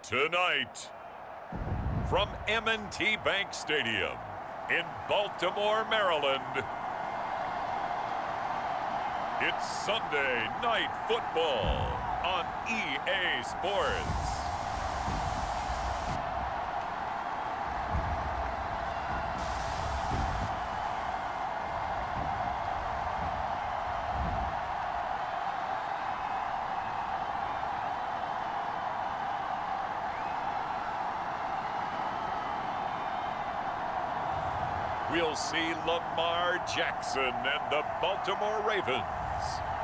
Tonight, from M&T Bank Stadium in Baltimore, Maryland, it's Sunday Night Football on EA Sports. We'll see Lamar Jackson and the Baltimore Ravens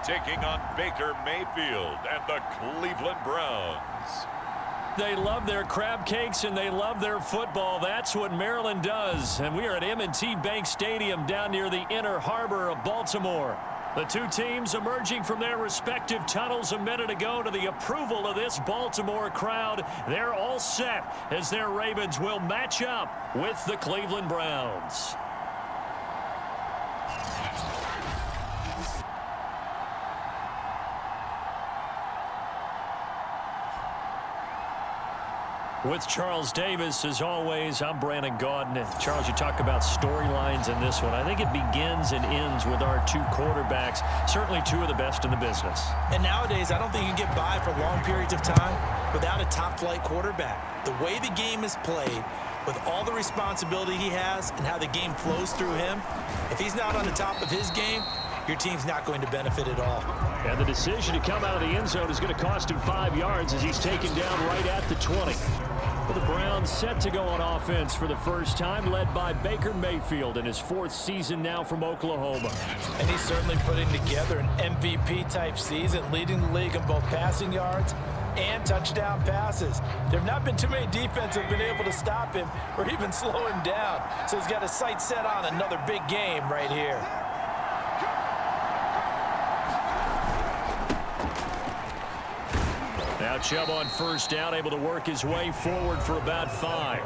taking on Baker Mayfield and the Cleveland Browns. They love their crab cakes and they love their football. That's what Maryland does. And we are at M&T Bank Stadium down near the inner harbor of Baltimore. The two teams emerging from their respective tunnels a minute ago to the approval of this Baltimore crowd. They're all set as their Ravens will match up with the Cleveland Browns. With Charles Davis, as always, I'm Brandon Gaudin. And Charles, you talk about storylines in this one. I think it begins and ends with our two quarterbacks, certainly two of the best in the business. And nowadays, I don't think you can get by for long periods of time without a top-flight quarterback. The way the game is played, with all the responsibility he has and how the game flows through him, if he's not on the top of his game, your team's not going to benefit at all. And the decision to come out of the end zone is going to cost him 5 yards as he's taken down right at the 20. Well, the Browns set to go on offense for the first time, led by Baker Mayfield in his fourth season now from Oklahoma. And he's certainly putting together an MVP-type season, leading the league in both passing yards and touchdown passes. There have not been too many defenses have been able to stop him or even slow him down. So he's got his sights set on another big game right here. Now Chubb on first down, able to work his way forward for about 5.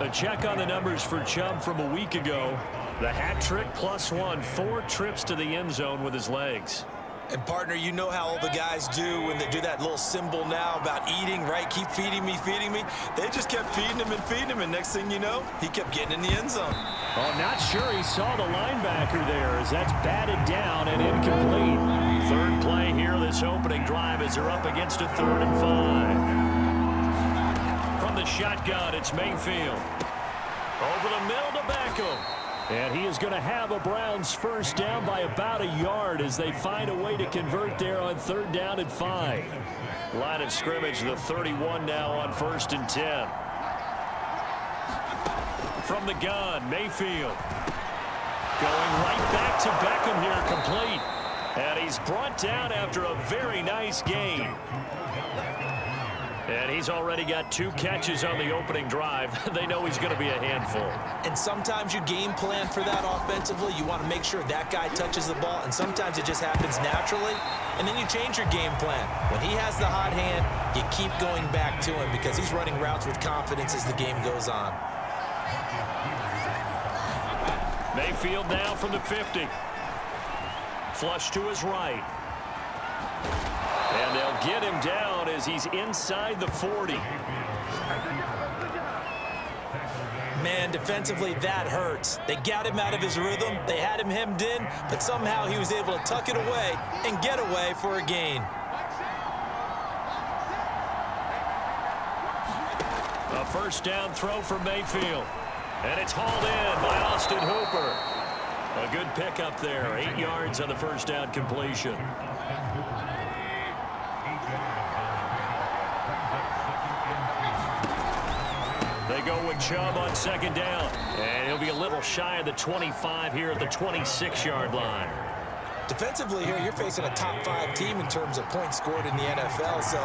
A check on the numbers for Chubb from a week ago. The hat trick +1, 4 trips to the end zone with his legs. And, partner, you know how all the guys do when they do that little symbol now about eating, right? Keep feeding me, feeding me. They just kept feeding him and feeding him, and next thing you know, he kept getting in the end zone. Oh, not sure he saw the linebacker there as that's batted down and incomplete. Third play here, this opening drive as they're up against a 3rd and 5. From the shotgun, it's Mayfield. Over the middle to Beckham. And he is going to have a Browns first down by about a yard as they find a way to convert there on 3rd down and 5. Line of scrimmage, the 31 now on 1st and 10. From the gun, Mayfield. Going right back to Beckham here, complete. And he's brought down after a very nice gain. And he's already got 2 catches on the opening drive. They know he's going to be a handful. And sometimes you game plan for that offensively. You want to make sure that guy touches the ball, and sometimes it just happens naturally. And then you change your game plan. When he has the hot hand, you keep going back to him because he's running routes with confidence as the game goes on. Mayfield now from the 50. Flush to his right. And they'll get him down as he's inside the 40. Man, defensively, that hurts. They got him out of his rhythm. They had him hemmed in, but somehow he was able to tuck it away and get away for a gain. A first down throw for Mayfield. And it's hauled in by Austin Hooper. A good pickup there. 8 yards on the first down completion. They go with Chubb on 2nd down. And he'll be a little shy of the 25 here at the 26-yard line. Defensively here, you're facing a top 5 team in terms of points scored in the NFL. So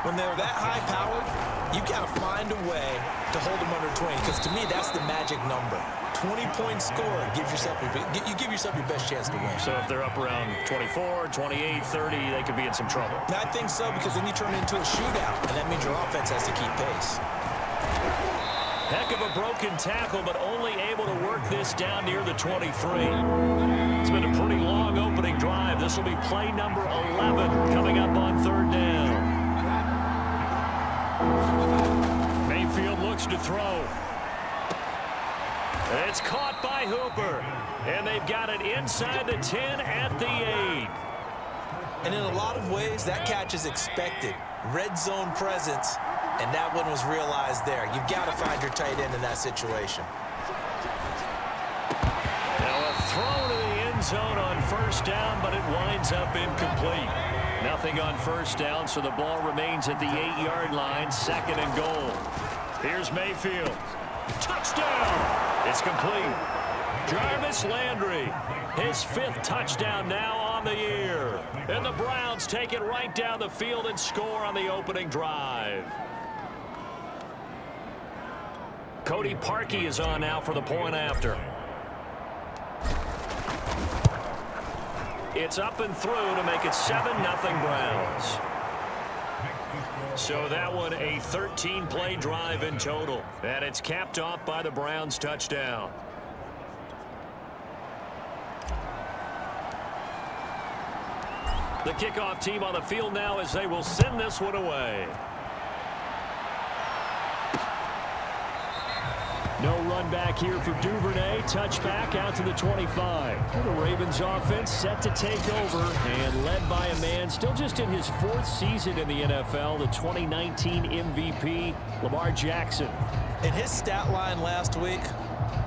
when they're that high-powered, you've got to find a way to hold them under 20. Because to me, that's the magic number. 20-point score gives yourself you give yourself your best chance to win. So if they're up around 24, 28, 30, they could be in some trouble. I think so, because then you turn it into a shootout, and that means your offense has to keep pace. Heck of a broken tackle, but only able to work this down near the 23. It's been a pretty long opening drive. This will be play number 11 coming up on 3rd down. looks to throw. It's caught by Hooper. And they've got it inside the 10 at the 8. And in a lot of ways, that catch is expected. Red zone presence, and that one was realized there. You've got to find your tight end in that situation. Now a throw to the end zone on first down, but it winds up incomplete. Nothing on first down, so the ball remains at the 8-yard line, 2nd and goal. Here's Mayfield. Touchdown! It's complete. Jarvis Landry, his 5th touchdown now on the year. And the Browns take it right down the field and score on the opening drive. Cody Parkey is on now for the point after. It's up and through to make it 7-0 Browns. So that one a 13-play drive in total. And it's capped off by the Browns touchdown. The kickoff team on the field now as they will send this one away. No run back here for Duvernay. Touchback out to the 25. The Ravens offense set to take over and led by a man still just in his 4th season in the NFL, the 2019 MVP, Lamar Jackson. In his stat line last week,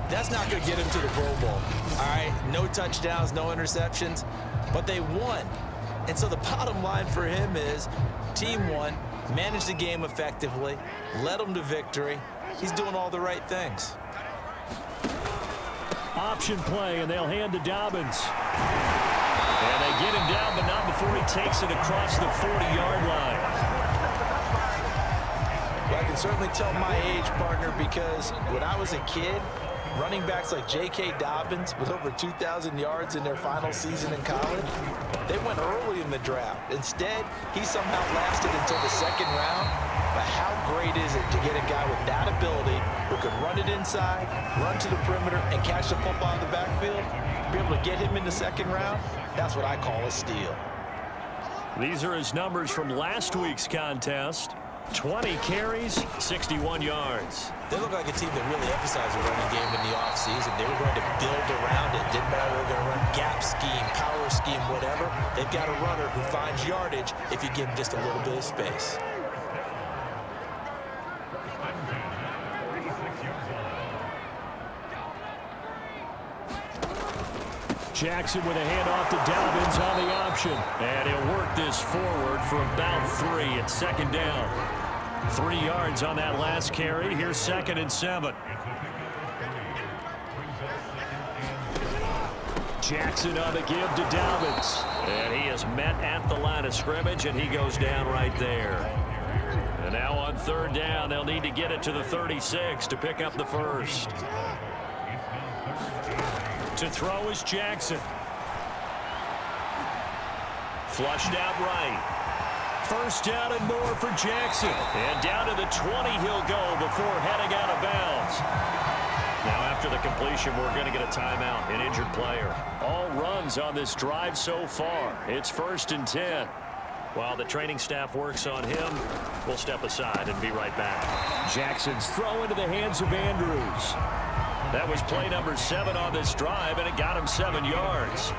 that's not going to get him to the Pro Bowl. All right, no touchdowns, no interceptions, but they won. And so the bottom line for him is team won, managed the game effectively, led them to victory. He's doing all the right things. Option play, and they'll hand to Dobbins. And they get him down, but not before he takes it across the 40-yard line. Well, I can certainly tell my age, partner, because when I was a kid, running backs like J.K. Dobbins with over 2,000 yards in their final season in college, they went early in the draft. Instead, he somehow lasted until the 2nd round. But how great is it to get a guy with that ability who can run it inside, run to the perimeter, and catch the football in the backfield? Be able to get him in the 2nd round, that's what I call a steal. These are his numbers from last week's contest. 20 carries, 61 yards. They look like a team that really emphasized the running game in the offseason. They were going to build around it. Didn't matter if they were going to run gap scheme, power scheme, whatever. They've got a runner who finds yardage if you give him just a little bit of space. Jackson with a handoff to Dobbins on the option. And he'll work this forward for about 3 at 2nd down. 3 yards on that last carry. Here's 2nd and 7. Jackson on the give to Dobbins. And he is met at the line of scrimmage, and he goes down right there. And now on 3rd down, they'll need to get it to the 36 to pick up the first. To throw is Jackson. Flushed out right. 1st down and more for Jackson. And down to the 20 he'll go before heading out of bounds. Now after the completion, we're going to get a timeout, an injured player. All runs on this drive so far. It's 1st and 10. While the training staff works on him, we'll step aside and be right back. Jackson's throw into the hands of Andrews. That was play number 7 on this drive, and it got him 7 yards.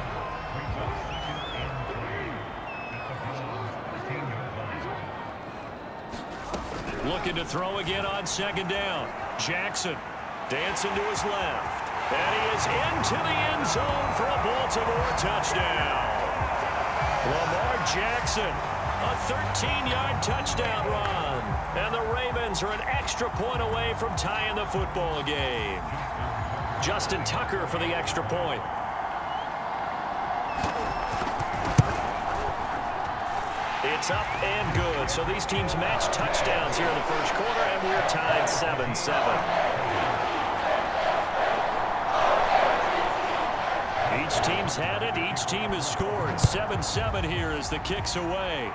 Looking to throw again on 2nd down. Jackson dancing to his left. And he is into the end zone for a Baltimore touchdown. Lamar Jackson, a 13-yard touchdown run. And the Ravens are an extra point away from tying the football game. Justin Tucker for the extra point. It's up and good. So these teams match touchdowns here in the 1st quarter, and we're tied 7-7. Each team's had it. Each team has scored. 7-7 here as the kick's away.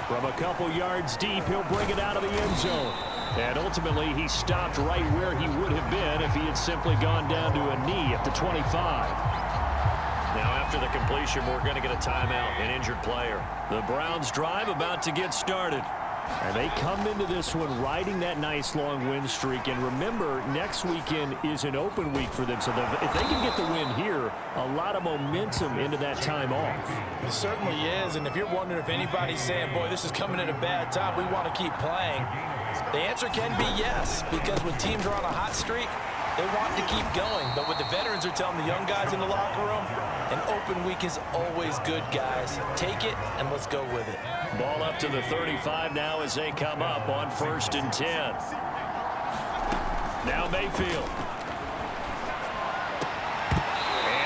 From a couple yards deep, he'll bring it out of the end zone. And ultimately, he stopped right where he would have been if he had simply gone down to a knee at the 25. Now, after the completion, we're going to get a timeout, an injured player. The Browns drive about to get started. And they come into this one riding that nice long win streak. And remember, next weekend is an open week for them. So if they can get the win here, a lot of momentum into that time off. It certainly is. And if you're wondering if anybody's saying, boy, this is coming at a bad time, we want to keep playing, the answer can be yes. Because when teams are on a hot streak, they want to keep going. But what the veterans are telling the young guys in the locker room, an open week is always good, guys. Take it, and let's go with it. Ball up to the 35 now as they come up on 1st and 10. Now Mayfield.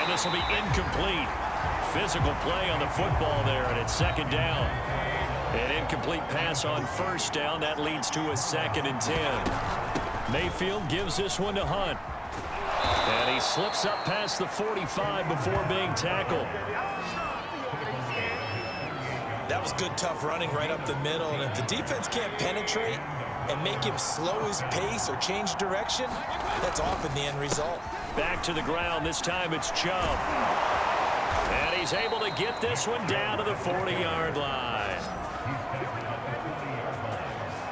And this will be incomplete. Physical play on the football there, and it's 2nd down. An incomplete pass on 1st down. That leads to a 2nd and 10. Mayfield gives this one to Hunt. And he slips up past the 45 before being tackled. That was good, tough running right up the middle. And if the defense can't penetrate and make him slow his pace or change direction, that's often the end result. Back to the ground. This time it's Chubb. And he's able to get this one down to the 40-yard line.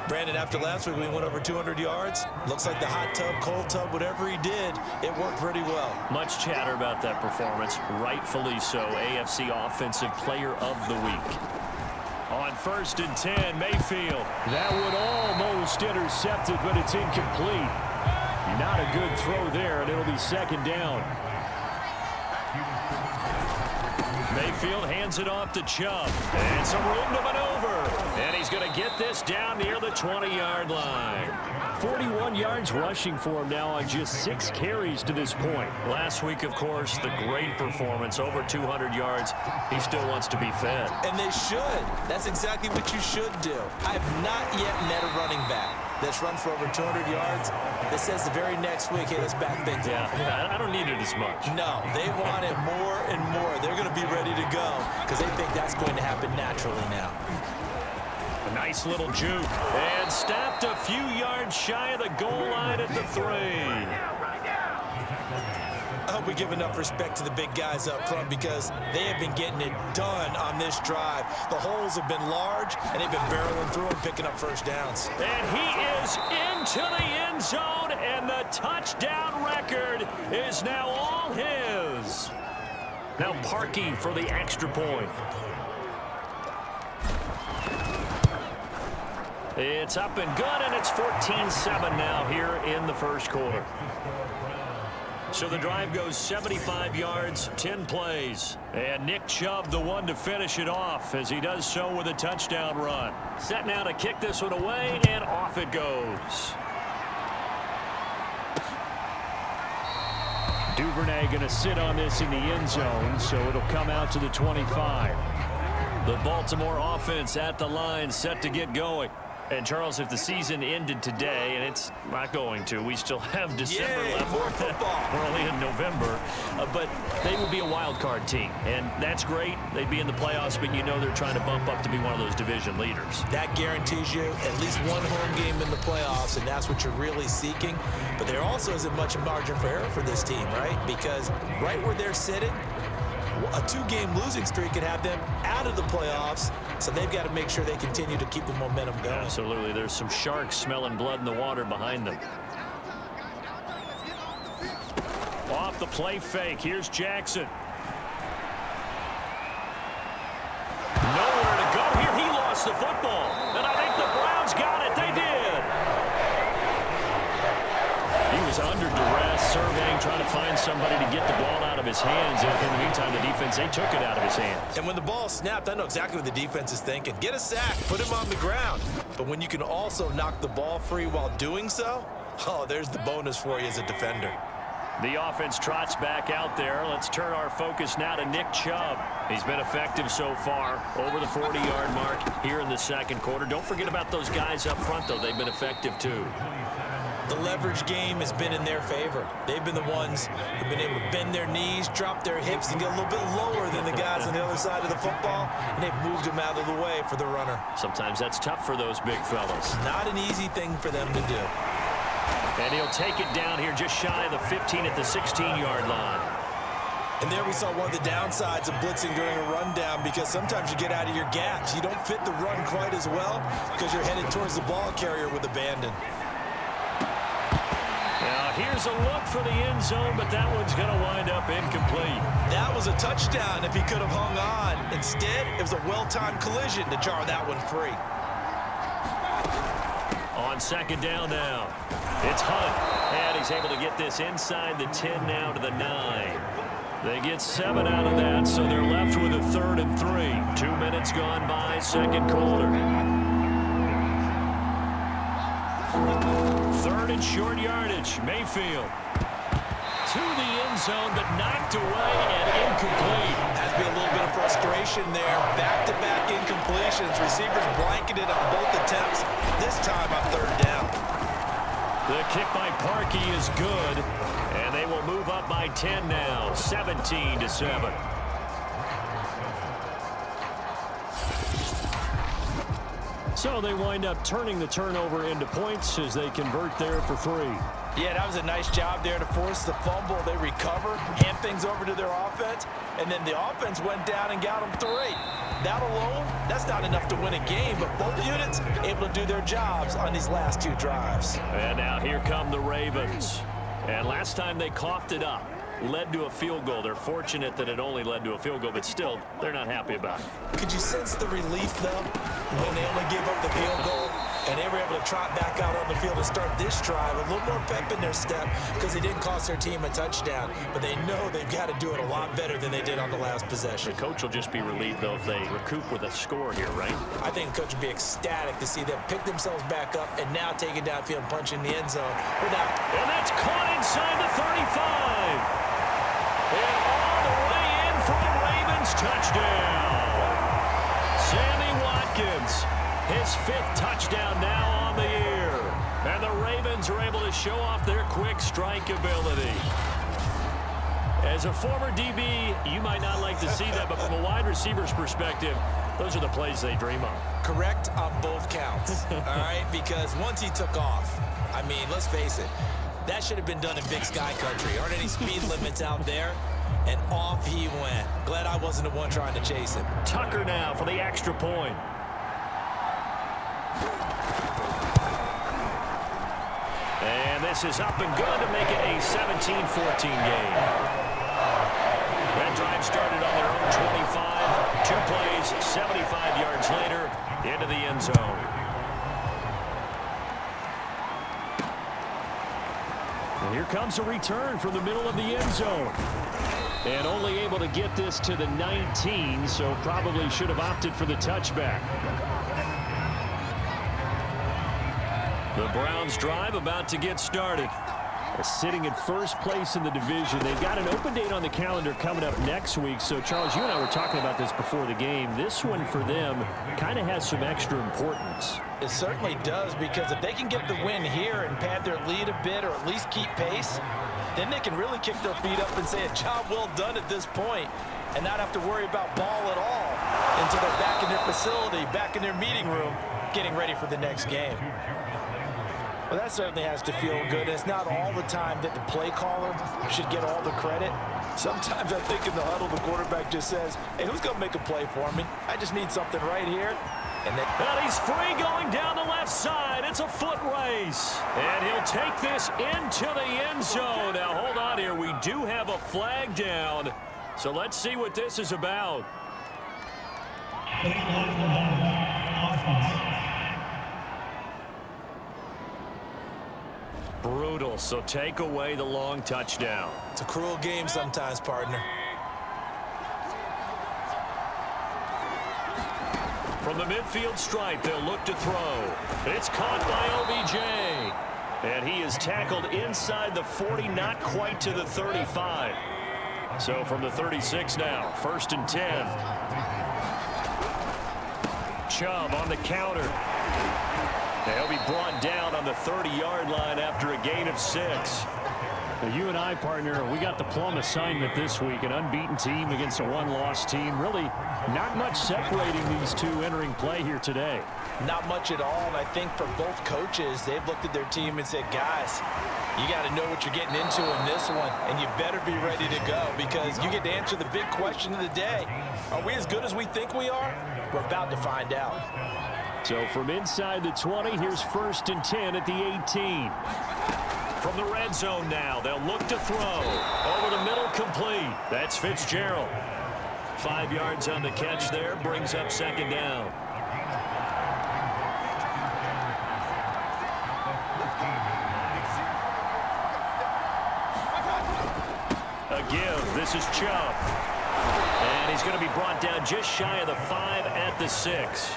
Brandon, after last week, we went over 200 yards. Looks like the hot tub, cold tub, whatever he did, it worked pretty well. Much chatter about that performance. Rightfully so. AFC Offensive Player of the Week. On 1st and 10, Mayfield. That would almost intercept it, but it's incomplete. Not a good throw there, and it'll be 2nd down. Mayfield hands it off to Chubb. And some room to maneuver. And he's going to get this down near the 20-yard line. 41 yards rushing for him now on just 6 carries to this point. Last week, of course, the great performance, over 200 yards. He still wants to be fed. And they should. That's exactly what you should do. I have not yet met a running back that's run for over 200 yards that says the very next week, hey, let's back things up. Yeah, I don't need it as much. No, they want it more and more. They're going to be ready to go because they think that's going to happen naturally now. A nice little juke. And stopped a few yards shy of the goal line at the 3. I hope we give enough respect to the big guys up front because they have been getting it done on this drive. The holes have been large, and they've been barreling through and picking up 1st downs. And he is into the end zone, and the touchdown record is now all his. Now Parkey for the extra point. It's up and good, and it's 14-7 now here in the 1st quarter. So the drive goes 75 yards, 10 plays. And Nick Chubb, the one to finish it off, as he does so with a touchdown run. Set now to kick this one away, and off it goes. Duvernay going to sit on this in the end zone, so it'll come out to the 25. The Baltimore offense at the line, set to get going. And, Charles, if the season ended today, and it's not going to, we still have December left. More football. We're only in November. But they would be a wild card team, and that's great. They'd be in the playoffs, but you know they're trying to bump up to be one of those division leaders. That guarantees you at least one home game in the playoffs, and that's what you're really seeking. But there also isn't much margin for error for this team, right? Because right where they're sitting, a 2-game losing streak could have them out of the playoffs, so they've got to make sure they continue to keep the momentum going. Absolutely. There's some sharks smelling blood in the water behind them. Off the play fake. Here's Jackson. Nowhere to go here. He lost the football, and I think the Browns got it. They did. He was under duress, surveying, trying to find somebody to get the ball out of his hands. And in the meantime, the defense, they took it out of his hands. And when the ball snapped, I know exactly what the defense is thinking. Get a sack, put him on the ground. But when you can also knock the ball free while doing so, oh, there's the bonus for you as a defender. The offense trots back out there. Let's turn our focus now to Nick Chubb. He's been effective so far, over the 40-yard mark here in the 2nd quarter. Don't forget about those guys up front, though. They've been effective, too. The leverage game has been in their favor. They've been the ones who've been able to bend their knees, drop their hips, and get a little bit lower than the guys on the other side of the football, and they've moved them out of the way for the runner. Sometimes that's tough for those big fellas. Not an easy thing for them to do. And he'll take it down here just shy of the 15 at the 16-yard line. And there we saw one of the downsides of blitzing during a rundown, because sometimes you get out of your gaps. You don't fit the run quite as well because you're headed towards the ball carrier with abandon. Now here's a look for the end zone, but that one's going to wind up incomplete. That was a touchdown if he could have hung on. Instead, it was a well-timed collision to jar that one free. On second down now, it's Hunt, and he's able to get this inside the 10 now to the 9. They get 7 out of that, so they're left with a 3rd and 3. 2 minutes gone by, second quarter. 3rd and short yardage. Mayfield to the end zone, but knocked away and incomplete. Has to be a little bit of frustration there. Back-to-back incompletions. Receivers blanketed on both attempts. This time on 3rd down. The kick by Parkey is good, and they will move up by 10 now, 17-7. So they wind up turning the turnover into points as they convert there for 3. Yeah, that was a nice job there to force the fumble. They recover, hand things over to their offense, and then the offense went down and got them 3. That alone, that's not enough to win a game, but both units able to do their jobs on these last 2 drives. And now here come the Ravens. And last time they coughed it up, led to a field goal. They're fortunate that it only led to a field goal, but still, they're not happy about it. Could you sense the relief, though, when they only gave up the field goal and they were able to trot back out on the field and start this drive? A little more pep in their step because they didn't cost their team a touchdown, but they know they've got to do it a lot better than they did on the last possession. The coach will just be relieved, though, if they recoup with a score here, right? I think the coach would be ecstatic to see them pick themselves back up and now take it downfield and punch in the end zone without... And that's caught inside the 35. And all the way in for the Ravens touchdown. Sammy Watkins, his 5th touchdown now on the year. And the Ravens are able to show off their quick strike ability. As a former DB, you might not like to see that, but from a wide receiver's perspective, those are the plays they dream of. Correct on both counts, all right? Because once he took off, I mean, let's face it, that should have been done in Big Sky Country. Aren't any speed limits out there? And off he went. Glad I wasn't the one trying to chase him. Tucker now for the extra point. And this is up and good to make it a 17-14 game. That drive started on their own 25. 2 plays, 75 yards later, into the end zone. And here comes a return from the middle of the end zone. And only able to get this to the 19, so probably should have opted for the touchback. The Browns drive about to get started. Sitting in first place in the division. They've got an open date on the calendar coming up next week. So, Charles, you and I were talking about this before the game. This one for them kind of has some extra importance. It certainly does, because if they can get the win here and pad their lead a bit or at least keep pace, then they can really kick their feet up and say a job well done at this point and not have to worry about ball at all until they're back in their facility, back in their meeting room, getting ready for the next game. Well, that certainly has to feel good. It's not all the time that the play caller should get all the credit. Sometimes I think in the huddle, the quarterback just says, hey, who's going to make a play for me? I just need something right here. And he's free going down the left side. It's a foot race. And he'll take this into the end zone. Now, hold on here. We do have a flag down. So let's see what this is about. Brutal, so take away the long touchdown. It's a cruel game sometimes, partner. From the midfield stripe, they'll look to throw. It's caught by OBJ. And he is tackled inside the 40, not quite to the 35. So from the 36 now, 1st and 10. Chubb on the counter. They'll be brought down on the 30-yard line after a gain of 6. Now, you and I, partner, we got the plum assignment this week. An unbeaten team against a one-loss team. Really not much separating these two entering play here today. Not much at all, and I think for both coaches, they've looked at their team and said, guys, You got to know what you're getting into in this one, and you better be ready to go because you get to answer the big question of the day. Are we as good as we think we are? We're about to find out. So from inside the 20, here's 1st and 10 at the 18. From the red zone now, they'll look to throw. Over the middle, complete. That's Fitzgerald. 5 yards on the catch there, brings up 2nd down. A give. This is Chubb. And he's going to be brought down just shy of the 5 at the 6.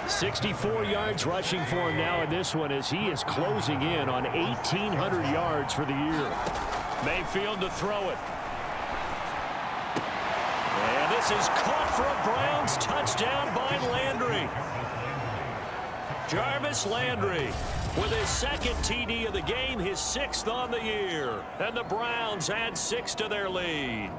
64 yards rushing for him now in this one as he is closing in on 1,800 yards for the year. Mayfield to throw it. And this is caught for a Browns touchdown by Landry. Jarvis Landry with his 2nd TD of the game, his 6th on the year. And the Browns add 6 to their lead.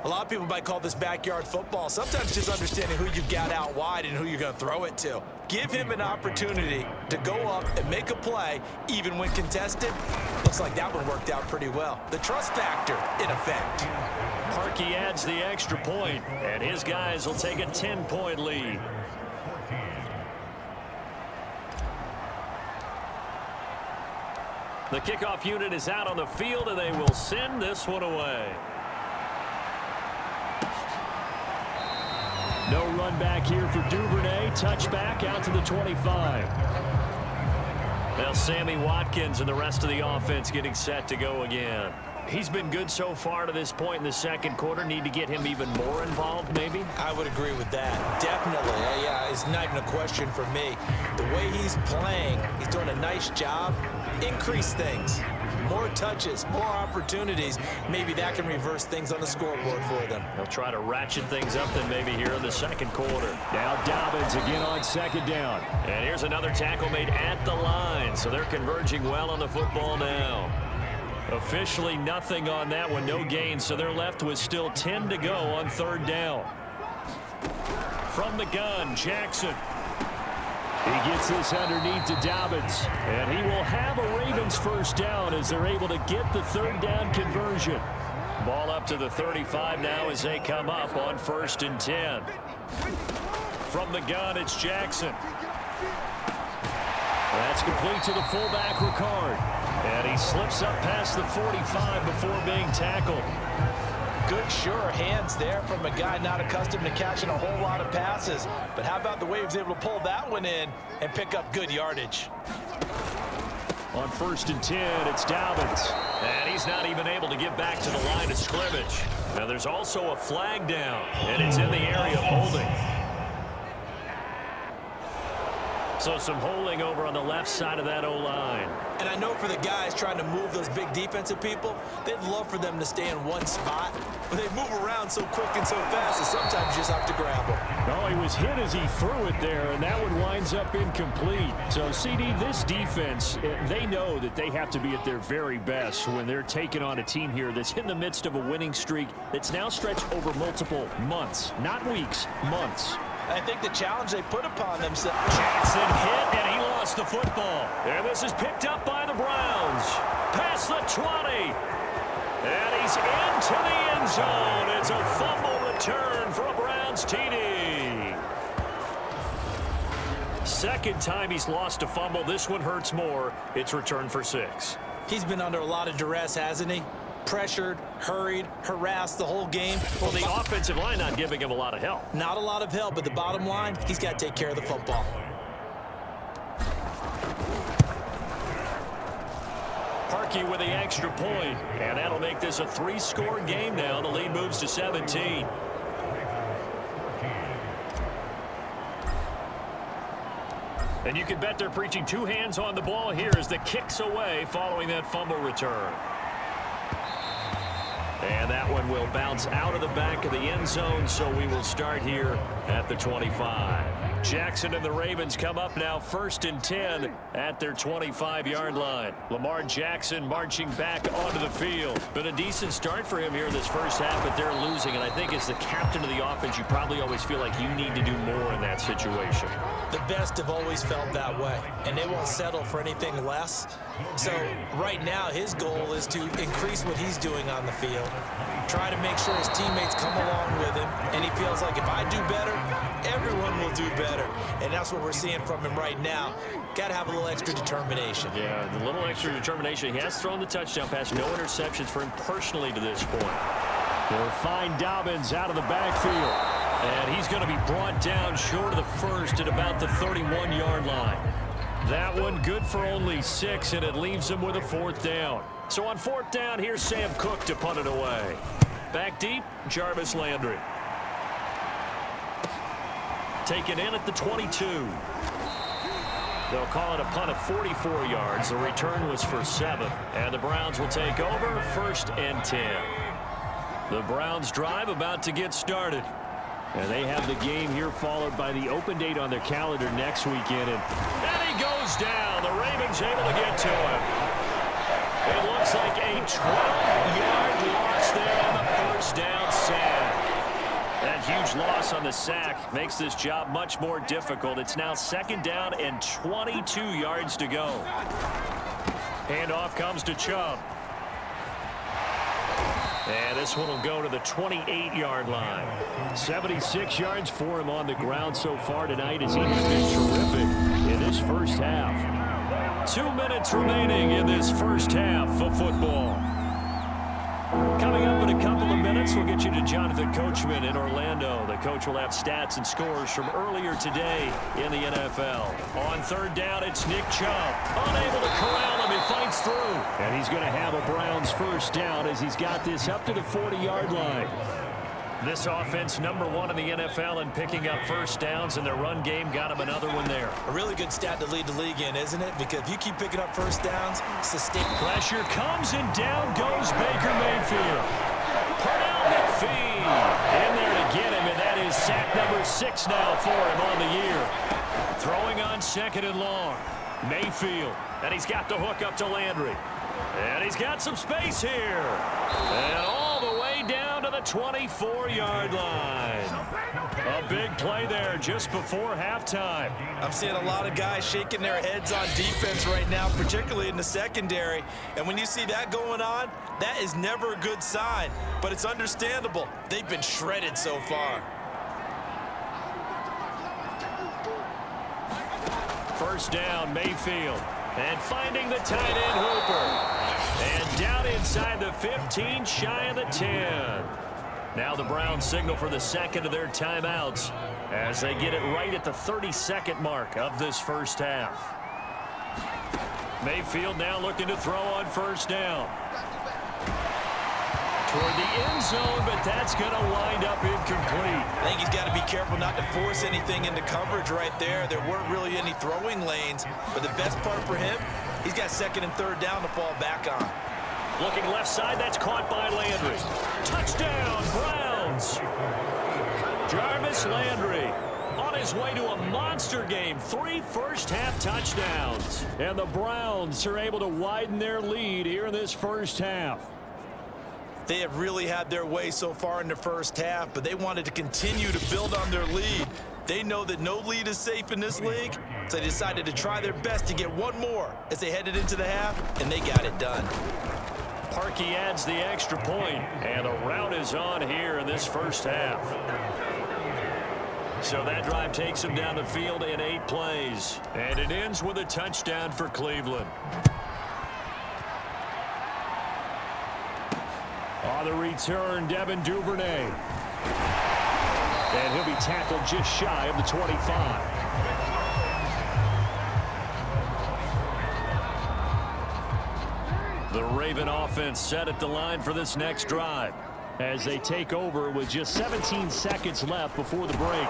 A lot of people might call this backyard football. Sometimes just understanding who you've got out wide and who you're going to throw it to. Give him an opportunity to go up and make a play, even when contested. Looks like that one worked out pretty well. The trust factor in effect. Parkey adds the extra point, and his guys will take a 10-point lead. The kickoff unit is out on the field, and they will send this one away. No run back here for Duvernay. Touchback out to the 25. Now Sammy Watkins and the rest of the offense getting set to go again. He's been good so far to this point in the 2nd quarter. Need to get him even more involved, maybe? I would agree with that. Definitely. Yeah, it's not even a question for me. The way he's playing, he's doing a nice job. Increase things. More touches, more opportunities. Maybe that can reverse things on the scoreboard for them. They'll try to ratchet things up then maybe here in the 2nd quarter. Now Dobbins again on 2nd down. And here's another tackle made at the line. So they're converging well on the football now. Officially nothing on that one. No gain. So they're left with still 10 to go on 3rd down. From the gun, Jackson. He gets this underneath to Dobbins, and he will have a Ravens 1st down as they're able to get the 3rd down conversion. Ball up to the 35 now as they come up on 1st and 10. From the gun, it's Jackson. That's complete to the fullback, Ricard. And he slips up past the 45 before being tackled. Good, sure hands there from a guy not accustomed to catching a whole lot of passes. But how about the way he was able to pull that one in and pick up good yardage? On 1st and 10, it's Dobbins. And he's not even able to get back to the line of scrimmage. Now there's also a flag down, and it's in the area of holding. So some holding over on the left side of that O-line. And I know for the guys trying to move those big defensive people, they'd love for them to stay in one spot. But they move around so quick and so fast that sometimes you just have to grab them. No, he was hit as he threw it there, and that one winds up incomplete. So, CD, this defense, they know that they have to be at their very best when they're taking on a team here that's in the midst of a winning streak that's now stretched over multiple months. Not weeks, months. I think the challenge they put upon themselves. Jackson hit, and he lost the football. And this is picked up by the Browns. Past the 20. And he's into the end zone. It's a fumble return for a Browns TD. 2nd time he's lost a fumble. This one hurts more. It's returned for 6. He's been under a lot of duress, hasn't he? Pressured, hurried, harassed the whole game. Well, the offensive line not giving him a lot of help. Not a lot of help, but the bottom line, he's got to take care of the football. Parkey with the extra point, and that'll make this a 3-score game now. The lead moves to 17. And you can bet they're preaching 2 hands on the ball here as the kick's away following that fumble return. And that one will bounce out of the back of the end zone, so we will start here at the 25. Jackson and the Ravens come up now 1st and 10 at their 25-yard line. Lamar Jackson marching back onto the field. Been a decent start for him here this first half, but they're losing. And I think as the captain of the offense, you probably always feel like you need to do more in that situation. The best have always felt that way, and they won't settle for anything less. So right now, his goal is to increase what he's doing on the field, try to make sure his teammates come along with him, and he feels like if I do better, everyone will do better. And that's what we're seeing from him right now. Got to have a little extra determination. Yeah, the little extra determination. He has thrown the touchdown pass, no interceptions for him personally to this point. They'll find Dobbins out of the backfield. And he's going to be brought down short of the first at about the 31-yard line. That one good for only 6, and it leaves him with a 4th down. So on 4th down, here's Sam Cook to punt it away. Back deep, Jarvis Landry. Taken in at the 22. They'll call it a punt of 44 yards. The return was for 7. And the Browns will take over 1st and 10. The Browns drive about to get started. And they have the game here followed by the open date on their calendar next weekend. And he goes down. The Ravens able to get to him. It looks like a 12-yard loss there on the first down sack. That huge loss on the sack makes this job much more difficult. It's now 2nd down and 22 yards to go. Handoff comes to Chubb. And this one will go to the 28-yard line. 76 yards for him on the ground so far tonight as he has been terrific in this first half. 2 minutes remaining in this first half of football. Coming up in a couple of minutes, we'll get you to Jonathan Coachman in Orlando. The coach will have stats and scores from earlier today in the NFL. On 3rd down, it's Nick Chubb. Unable to corral him, he fights through. And he's going to have a Browns 1st down as he's got this up to the 40-yard line. This offense #1 in the NFL in picking up 1st downs, and their run game got him another one there. A really good stat to lead the league in, isn't it? Because if you keep picking up 1st downs, sustain. Pressure comes, and down goes Baker Mayfield. Pernell McPhee in there to get him, and that is sack number 6 now for him on the year. Throwing on 2nd and long. Mayfield, and he's got the hook up to Landry. And he's got some space here. And all the way down to the 24-yard line. A big play there just before halftime. I'm seeing a lot of guys shaking their heads on defense right now, particularly in the secondary. And when you see that going on, that is never a good sign. But it's understandable. They've been shredded so far. 1st down, Mayfield. And finding the tight end, Hooper. And down inside the 15, shy of the 10. Now the Browns signal for the 2nd of their timeouts as they get it right at the 32nd mark of this first half. Mayfield now looking to throw on 1st down. Toward the end zone, but that's going to wind up incomplete. I think he's got to be careful not to force anything into coverage right there. There weren't really any throwing lanes, but the best part for him, he's got 2nd and 3rd down to fall back on. Looking left side, that's caught by Landry. Touchdown, Browns! Jarvis Landry on his way to a monster game. 3 first-half touchdowns. And the Browns are able to widen their lead here in this first half. They have really had their way so far in the first half, but they wanted to continue to build on their lead. They know that no lead is safe in this league, so they decided to try their best to get one more as they headed into the half, and they got it done. Parkey adds the extra point, and the rout is on here in this first half. So that drive takes them down the field in 8 plays, and it ends with a touchdown for Cleveland. On the return, Devin Duvernay. And he'll be tackled just shy of the 25. The Raven offense set at the line for this next drive as they take over with just 17 seconds left before the break.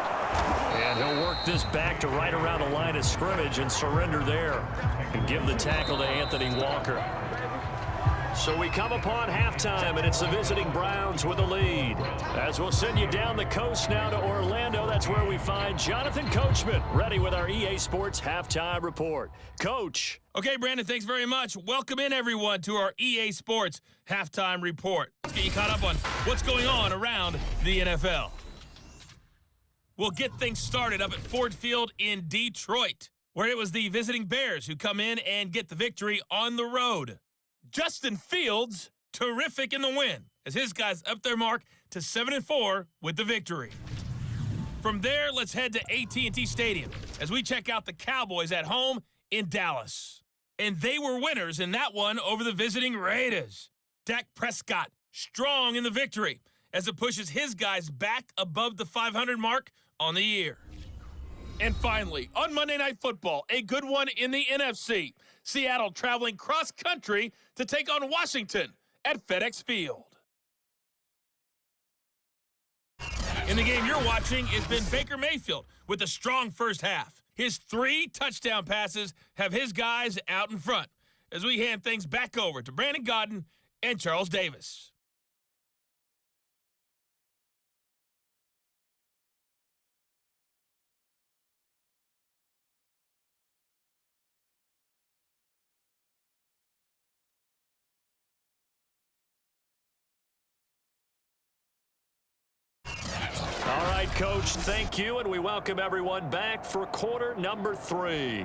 And he'll work this back to right around the line of scrimmage and surrender there and give the tackle to Anthony Walker. So we come upon halftime, and it's the visiting Browns with a lead. As we'll send you down the coast now to Orlando, that's where we find Jonathan Coachman, ready with our EA Sports Halftime Report. Coach. Okay, Brandon, thanks very much. Welcome in, everyone, to our EA Sports Halftime Report. Let's get you caught up on what's going on around the NFL. We'll get things started up at Ford Field in Detroit, where it was the visiting Bears who come in and get the victory on the road. Justin Fields, terrific in the win, as his guys up their mark to 7-4 with the victory. From there, let's head to AT&T Stadium as we check out the Cowboys at home in Dallas. And they were winners in that one over the visiting Raiders. Dak Prescott, strong in the victory as it pushes his guys back above the 500 mark on the year. And finally, on Monday Night Football, a good one in the NFC. Seattle traveling cross-country to take on Washington at FedEx Field. In the game you're watching, it's been Baker Mayfield with a strong first half. His 3 touchdown passes have his guys out in front as we hand things back over to Brandon Gaudin and Charles Davis. All right, Coach, thank you, and we welcome everyone back for quarter number 3.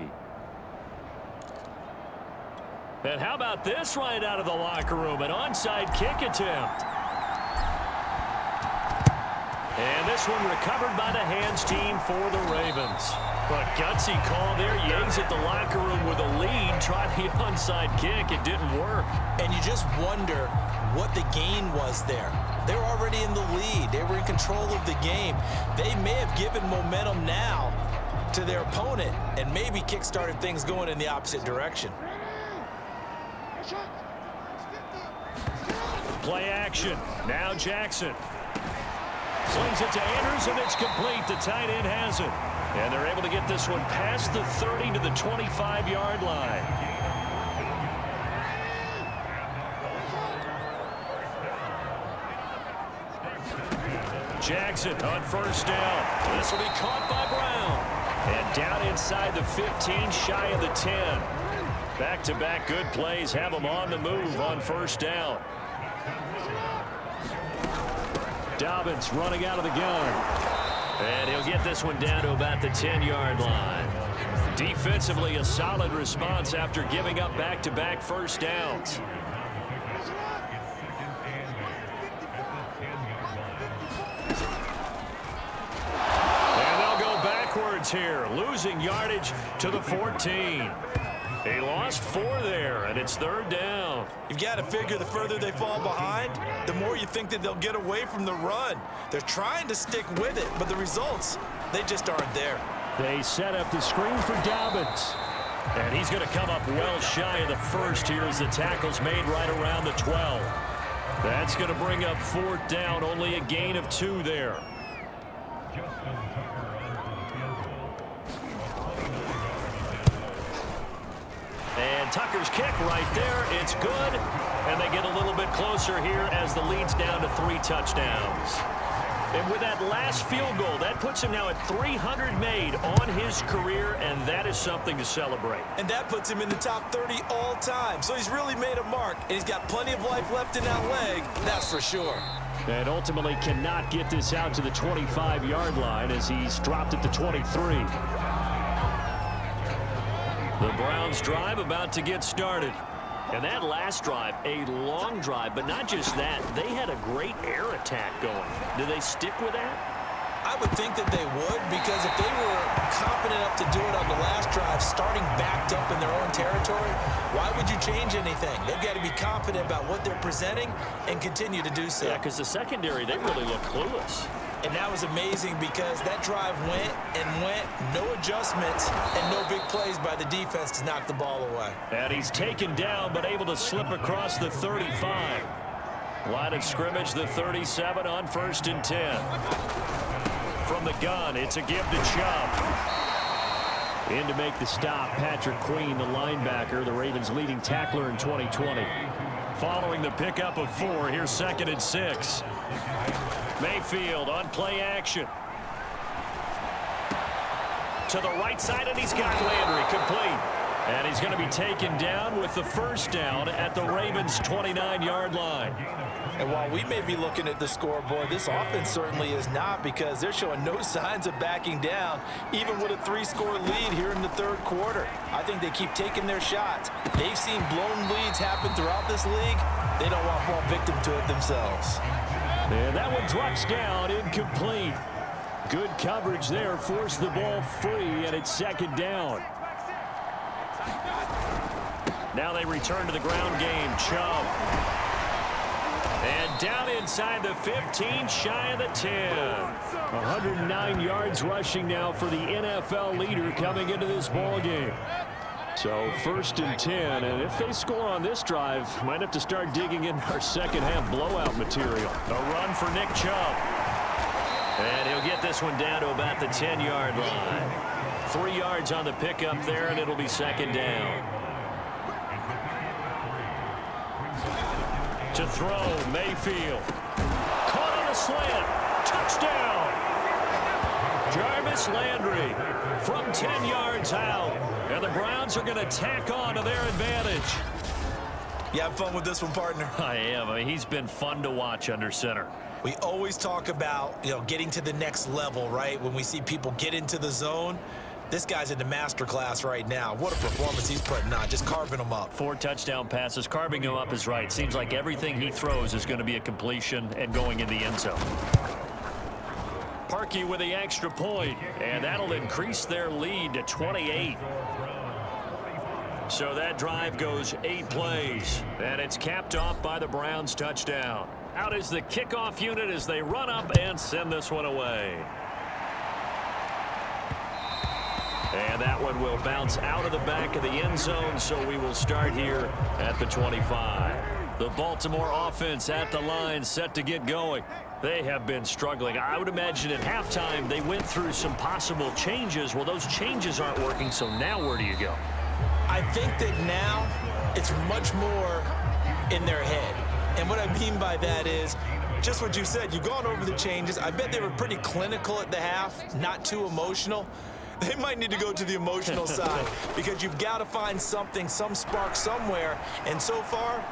And how about this right out of the locker room, an onside kick attempt. And this one recovered by the hands team for the Ravens. But gutsy call there. Yangs at the locker room with a lead. Tried the onside kick. It didn't work. And you just wonder what the gain was there. They were already in the lead. They were in control of the game. They may have given momentum now to their opponent and maybe kick-started things going in the opposite direction. Play action. Now Jackson. Slings it to Andrews, and it's complete. The tight end has it. And they're able to get this one past the 30 to the 25-yard line. Jackson on first down. This will be caught by Brown. And down inside the 15, shy of the 10. Back-to-back good plays have them on the move on first down. Dobbins running out of the gun. And he'll get this one down to about the 10-yard line. Defensively, a solid response after giving up back-to-back first downs. And they'll go backwards here, losing yardage to the 14. They lost 4 there, and it's third down. You've got to figure the further they fall behind, the more you think that they'll get away from the run. They're trying to stick with it, but the results, they just aren't there. They set up the screen for Dobbins. And he's going to come up well shy of the first here as the tackle's made right around the 12. That's going to bring up fourth down, only a gain of 2 there. And Tucker's kick right there. It's good. And they get a little bit closer here as the lead's down to 3 touchdowns. And with that last field goal, that puts him now at 300 made on his career, and that is something to celebrate. And that puts him in the top 30 all time. So he's really made a mark, and he's got plenty of life left in that leg, that's for sure. And ultimately cannot get this out to the 25-yard line as he's dropped at the 23. The Browns drive about to get started. And that last drive, a long drive, but not just that. They had a great air attack going. Do they stick with that? I would think that they would, because if they were confident enough to do it on the last drive, starting backed up in their own territory, why would you change anything? They've got to be confident about what they're presenting and continue to do so. Yeah, because the secondary, they really look clueless. And that was amazing because that drive went and went, no adjustments and no big plays by the defense to knock the ball away. And he's taken down but able to slip across the 35. Line of scrimmage, the 37 on 1st and 10. From the gun, it's a give to Chubb. In to make the stop, Patrick Queen, the linebacker, the Ravens' leading tackler in 2020. following the pickup of 4. Here's 2nd and 6. Mayfield on play action. To the right side, and he's got Landry complete. And he's going to be taken down with the first down at the Ravens' 29-yard line. And while we may be looking at the scoreboard, this offense certainly is not, because they're showing no signs of backing down, even with a 3-score lead here in the third quarter. I think they keep taking their shots. They've seen blown leads happen throughout this league. They don't want to fall victim to it themselves. And that one drops down, incomplete. Good coverage there, forced the ball free, and it's 2nd down. Now they return to the ground game. Chubb. And down inside the 15, shy of the 10. 109 yards rushing now for the NFL leader coming into this ball game. So 1st and 10, and if they score on this drive, might have to start digging in our second-half blowout material. A run for Nick Chubb. And he'll get this one down to about the 10-yard line. 3 yards on the pickup there, and it'll be 2nd down. To throw, Mayfield. Caught on a slant. Touchdown. Jarvis Landry from 10 yards out. And the Browns are going to tack on to their advantage. You have fun with this one, partner? I am. I mean, he's been fun to watch under center. We always talk about, getting to the next level, right? When we see people get into the zone. This guy's in the master class right now. What a performance he's putting on, just carving them up. 4 touchdown passes. Carving him up is right. Seems like everything he throws is going to be a completion and going in the end zone. Parkey with the extra point, and that'll increase their lead to 28. So that drive goes 8 plays, and it's capped off by the Browns' touchdown. Out is the kickoff unit as they run up and send this one away. And that one will bounce out of the back of the end zone, so we will start here at the 25. The Baltimore offense at the line, set to get going. They have been struggling. I would imagine at halftime they went through some possible changes. Well, those changes aren't working, so now where do you go? I think that now it's much more in their head. And what I mean by that is just what you said. You've gone over the changes. I bet they were pretty clinical at the half, not too emotional. They might need to go to the emotional side, because you've got to find something, some spark somewhere. And so far,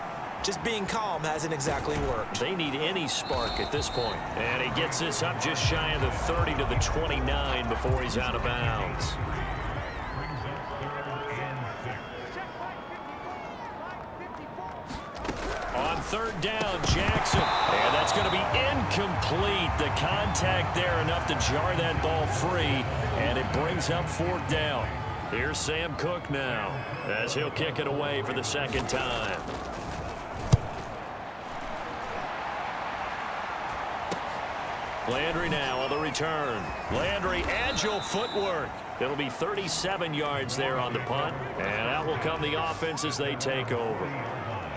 just being calm hasn't exactly worked. They need any spark at this point. And he gets this up just shy of the 30 to the 29 before he's out of bounds. On 3rd down, Jackson. And that's going to be incomplete. The contact there enough to jar that ball free. And it brings up 4th down. Here's Sam Cook now as he'll kick it away for the 2nd time. Landry now on the return. Landry, agile footwork. It'll be 37 yards there on the punt. And out will come the offense as they take over.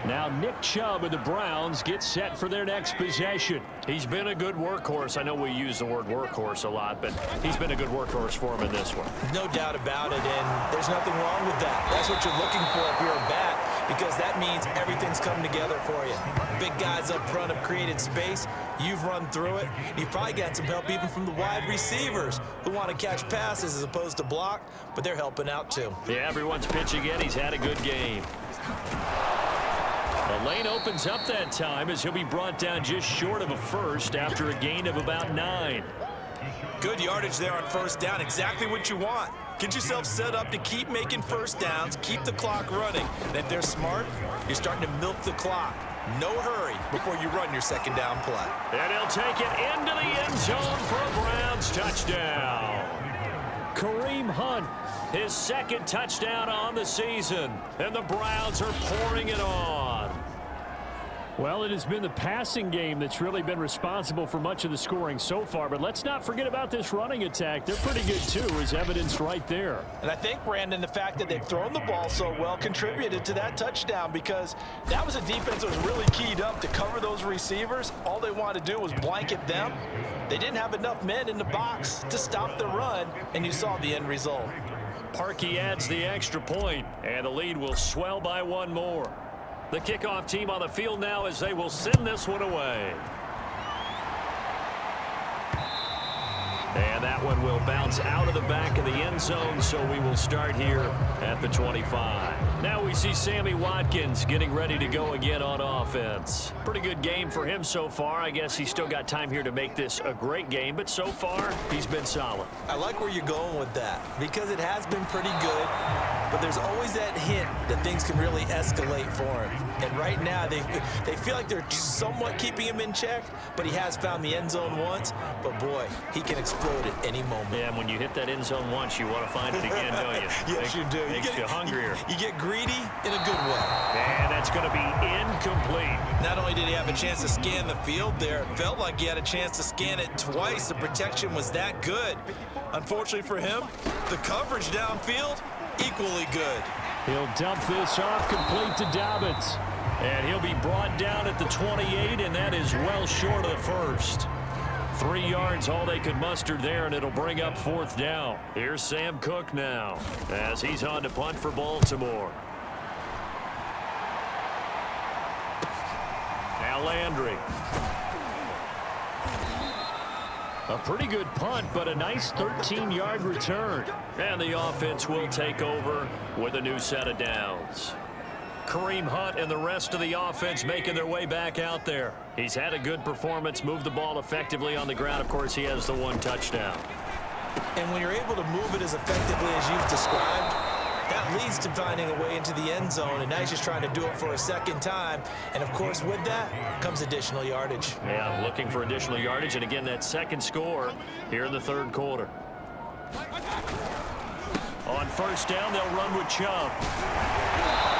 Now Nick Chubb and the Browns get set for their next possession. He's been a good workhorse. I know we use the word workhorse a lot, but he's been a good workhorse for him in this one. No doubt about it, and there's nothing wrong with that. That's what you're looking for if you're a back, because that means everything's come together for you. Big guys up front have created space. You've run through it. You've probably got some help even from the wide receivers who want to catch passes as opposed to block, but they're helping out too. Yeah, everyone's pitching in. He's had a good game. The lane opens up that time as he'll be brought down just short of a first after a gain of about 9. Good yardage there on 1st down. Exactly what you want. Get yourself set up to keep making 1st downs, keep the clock running. And if they're smart, you're starting to milk the clock. No hurry before you run your 2nd down play. And he'll take it into the end zone for a Browns touchdown. Kareem Hunt, his 2nd touchdown on the season. And the Browns are pouring it on. Well, it has been the passing game that's really been responsible for much of the scoring so far. But let's not forget about this running attack. They're pretty good, too, as evidenced right there. And I think, Brandon, the fact that they've thrown the ball so well contributed to that touchdown, because that was a defense that was really keyed up to cover those receivers. All they wanted to do was blanket them. They didn't have enough men in the box to stop the run, and you saw the end result. Parkey adds the extra point, and the lead will swell by 1 more. The kickoff team on the field now as they will send this one away. And that one will bounce out of the back of the end zone, so we will start here at the 25. Now we see Sammy Watkins getting ready to go again on offense. Pretty good game for him so far. I guess he's still got time here to make this a great game, but so far he's been solid. I like where you're going with that because it has been pretty good, but there's always that hint that things can really escalate for him. And right now they feel like they're somewhat keeping him in check, but he has found the end zone once. But boy, he can explode at any moment. Yeah, and when you hit that end zone once, you want to find it again, don't you? Yes, you do. Makes you hungrier. You get greedy in a good way. And that's going to be incomplete. Not only did he have a chance to scan the field there, it felt like he had a chance to scan it twice. The protection was that good. Unfortunately for him, the coverage downfield, equally good. He'll dump this off complete to Dobbins. And he'll be brought down at the 28, and that is well short of the first. 3 yards, all they could muster there, and it'll bring up 4th down. Here's Sam Cook now as he's on to punt for Baltimore. Now Landry. A pretty good punt, but a nice 13-yard return. And the offense will take over with a new set of downs. Kareem Hunt and the rest of the offense making their way back out there. He's had a good performance, moved the ball effectively on the ground. Of course, he has the 1 touchdown. And when you're able to move it as effectively as you've described, that leads to finding a way into the end zone, and now he's just trying to do it for a second time. And, of course, with that comes additional yardage. Yeah, looking for additional yardage, and again, that second score here in the 3rd quarter. On 1st down, they'll run with Chubb.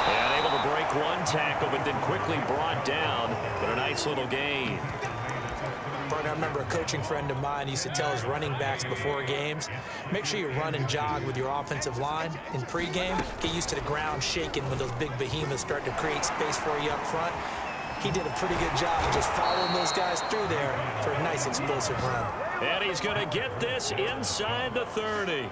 And able to break 1 tackle, but then quickly brought down, but a nice little gain. Partner, I remember a coaching friend of mine used to tell his running backs before games, make sure you run and jog with your offensive line in pregame. Get used to the ground shaking when those big behemoths start to create space for you up front. He did a pretty good job of just following those guys through there for a nice explosive run. And he's going to get this inside the 30.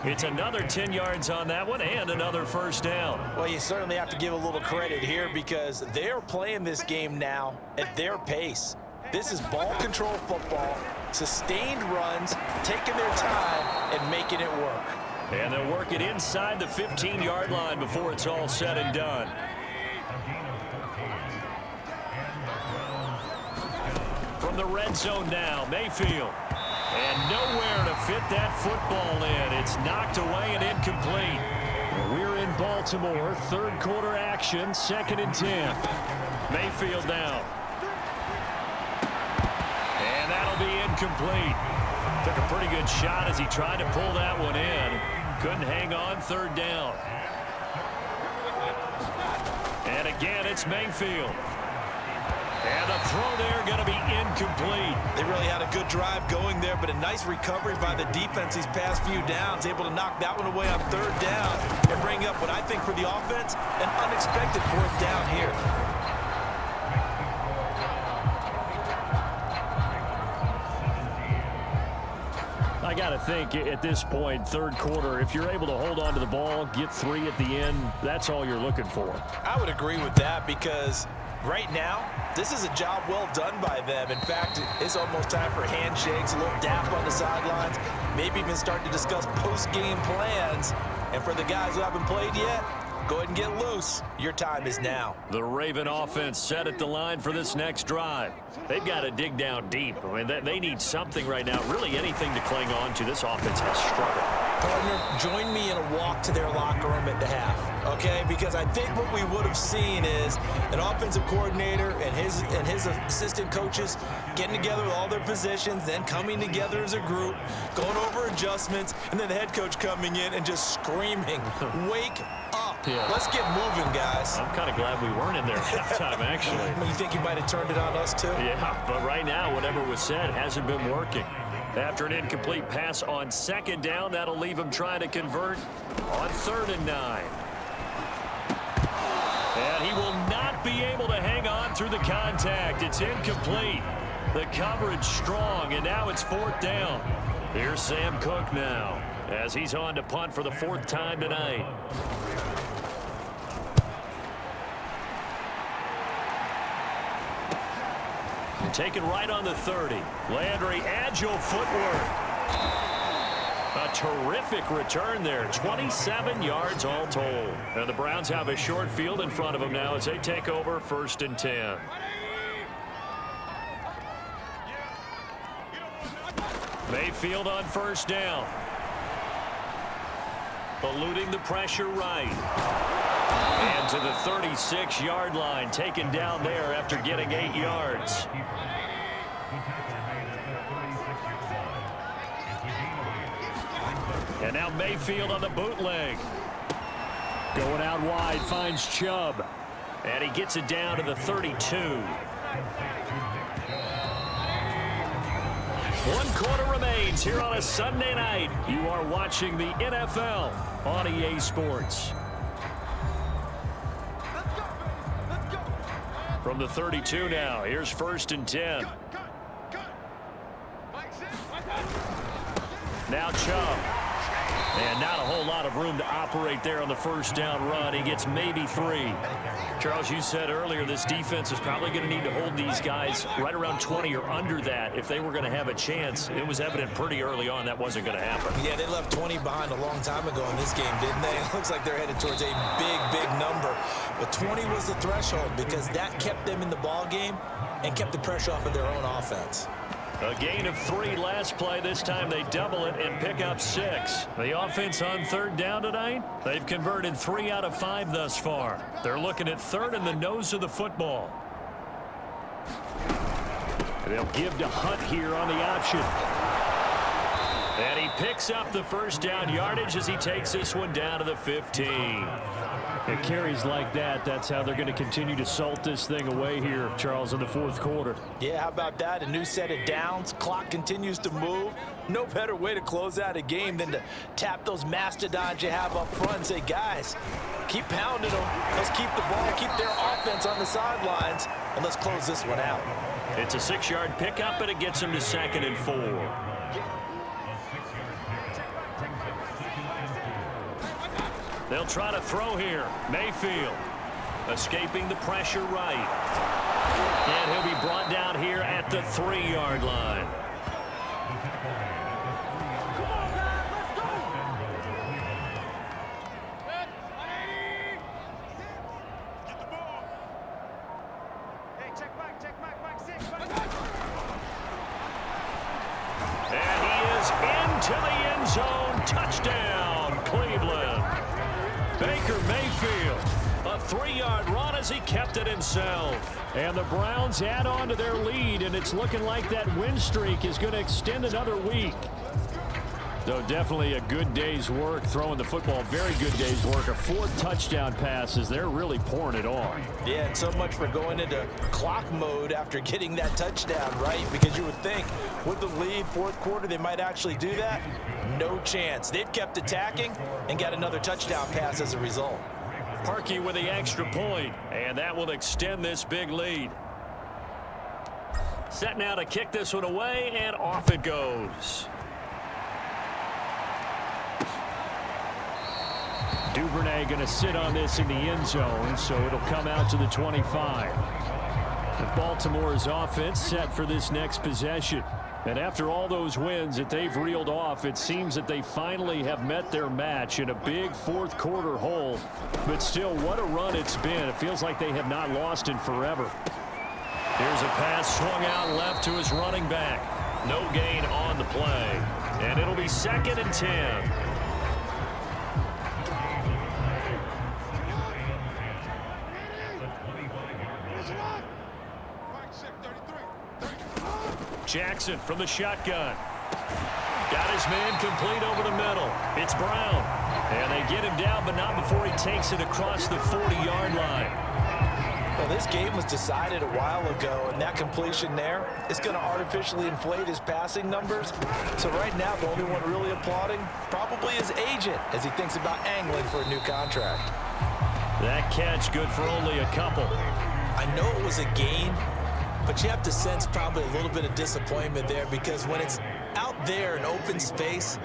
It's another 10 yards on that one and another 1st down. Well, you certainly have to give a little credit here because they're playing this game now at their pace. This is ball control football, sustained runs, taking their time and making it work. And they'll work it inside the 15-yard line before it's all said and done. From the red zone now, Mayfield. And nowhere to fit that football in. It's knocked away and incomplete. We're in Baltimore, 3rd quarter action, 2nd and 10. Mayfield now. And that'll be incomplete. Took a pretty good shot as he tried to pull that one in. Couldn't hang on, 3rd down. And again, it's Mayfield. And the throw there going to be incomplete. They really had a good drive going there, but a nice recovery by the defense these past few downs, able to knock that one away on 3rd down and bring up what I think for the offense, an unexpected 4th down here. I got to think at this point, 3rd quarter, if you're able to hold on to the ball, get 3 at the end, that's all you're looking for. I would agree with that because right now, this is a job well done by them. In fact, it's almost time for handshakes, a little dap on the sidelines, maybe even start to discuss post-game plans. And for the guys who haven't played yet, go ahead and get loose. Your time is now. The Raven offense set at the line for this next drive. They've got to dig down deep. I mean, they need something right now, really anything to cling on to. This offense has struggled. Partner, join me in a walk to their locker room at the half, okay? Because I think what we would have seen is an offensive coordinator and his assistant coaches getting together with all their positions, then coming together as a group, going over adjustments, and then the head coach coming in and just screaming, wake up. Yeah. Let's get moving, guys. I'm kind of glad we weren't in there at halftime, actually. You think you might have turned it on us, too? Yeah, but right now, whatever was said hasn't been working. After an incomplete pass on 2nd down, that'll leave him trying to convert on 3rd and 9. And he will not be able to hang on through the contact. It's incomplete. The coverage strong, and now it's 4th down. Here's Sam Cook now as he's on to punt for the 4th time tonight. Taken right on the 30. Landry, agile footwork. A terrific return there. 27 yards all told. And the Browns have a short field in front of them now as they take over 1st and 10. Mayfield on 1st down. Eluding the pressure right. And to the 36-yard line, taken down there after getting 8 yards. And now Mayfield on the bootleg. Going out wide, finds Chubb. And he gets it down to the 32. 1 quarter remains here on a Sunday night. You are watching the NFL on EA Sports. From the 32 now, here's 1st and 10. Now Chubb. And not a whole lot of room to operate there on the 1st down run. He gets maybe 3. Charles, you said earlier this defense is probably going to need to hold these guys right around 20 or under that if they were going to have a chance. It was evident pretty early on that wasn't going to happen. Yeah, they left 20 behind a long time ago in this game, didn't they? It looks like they're headed towards a big number. But 20 was the threshold because that kept them in the ball game and kept the pressure off of their own offense. A gain of 3 last play. This time they double it and pick up 6. The offense on 3rd down tonight, they've converted 3 out of 5 thus far. They're looking at 3rd in the nose of the football. They'll give to Hunt here on the option. And he picks up the 1st down yardage as he takes this one down to the 15. It carries like that. That's how they're going to continue to salt this thing away here, Charles, in the 4th quarter. Yeah, how about that? A new set of downs. Clock continues to move. No better way to close out a game than to tap those mastodons you have up front and say, guys, keep pounding them. Let's keep the ball, keep their offense on the sidelines, and let's close this one out. It's a 6-yard pickup, and it gets him to 2nd and 4. They'll try to throw here. Mayfield escaping the pressure right. And he'll be brought down here at the 3-yard line. And he is into the end zone. Touchdown, Cleveland. Baker Mayfield, a 3-yard run as he kept it himself. And the Browns add on to their lead, and it's looking like that win streak is going to extend another week. So definitely a good day's work throwing the football. Very good day's work. A 4 touchdown passes. They're really pouring it on. Yeah, and so much for going into clock mode after getting that touchdown, right? Because you would think with the lead, 4th quarter, they might actually do that. No chance. They've kept attacking and got another touchdown pass as a result. Parkey with the extra point, and that will extend this big lead. Set now to kick this one away, and off it goes. Duvernay going to sit on this in the end zone, so it'll come out to the 25. And Baltimore's offense set for this next possession. And after all those wins that they've reeled off, it seems that they finally have met their match in a big 4th quarter hole. But still, what a run it's been. It feels like they have not lost in forever. Here's a pass swung out left to his running back. No gain on the play. And it'll be 2nd and 10. Jackson from the shotgun. Got his man complete over the middle. It's Brown. And they get him down, but not before he takes it across the 40-yard line. Well, this game was decided a while ago, and that completion there is going to artificially inflate his passing numbers. So right now, the only one really applauding probably his agent as he thinks about angling for a new contract. That catch good for only a couple. I know it was a gain, but you have to sense probably a little bit of disappointment there because when it's out there in open space,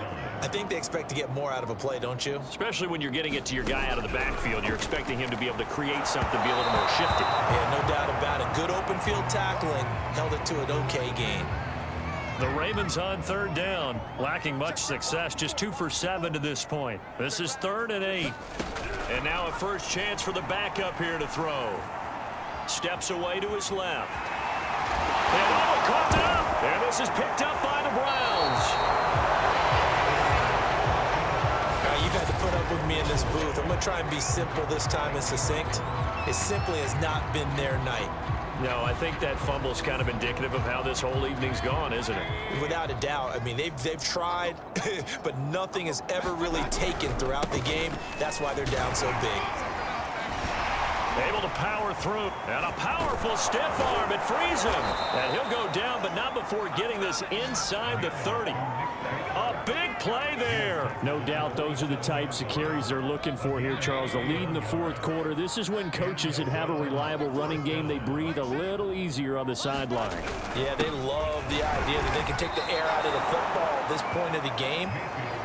I think they expect to get more out of a play, don't you? Especially when you're getting it to your guy out of the backfield. You're expecting him to be able to create something, be a little more shifty. Yeah, no doubt about it. Good open field tackling. Held it to an okay gain. The Ravens on third down, lacking much success, just 2 for 7 to this point. This is 3rd and 8. And now a first chance for the backup here to throw. Steps away to his left. And coughed it up. And this is picked up by the Browns. You've had to put up with me in this booth. I'm going to try and be simple this time and succinct. It simply has not been their night. No, I think that fumble's kind of indicative of how this whole evening's gone, isn't it? Without a doubt. I mean, they've tried, but nothing has ever really taken throughout the game. That's why they're down so big. Able to power through. And a powerful stiff arm. It frees him. And he'll go down, but not before getting this inside the 30. A big play there. No doubt those are the types of carries they're looking for here, Charles. The lead in the fourth quarter. This is when coaches that have a reliable running game, they breathe a little easier on the sideline. Yeah, they love the idea that they can take the air out of the football at this point of the game.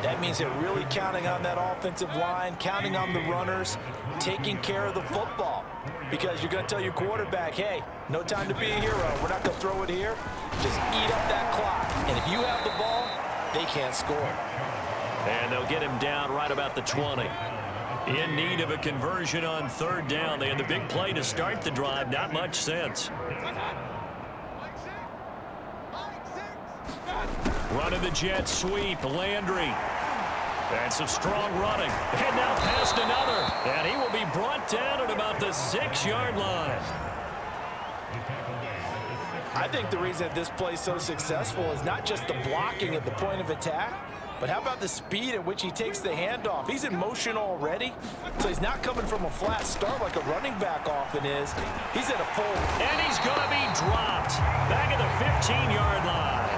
That means they're really counting on that offensive line, counting on the runners, taking care of the football. Because you're going to tell your quarterback, hey, no time to be a hero. We're not going to throw it here. Just eat up that clock. And if you have the ball, they can't score. And they'll get him down right about the 20. In need of a conversion on third down. They had the big play to start the drive. Not much sense. Running the jet sweep. Landry. And some strong running. And now past another. And he will be brought down at about the 6-yard line. I think the reason this play is so successful is not just the blocking at the point of attack, but how about the speed at which he takes the handoff? He's in motion already, so he's not coming from a flat start like a running back often is. He's at a full. And he's going to be dropped back at the 15-yard line.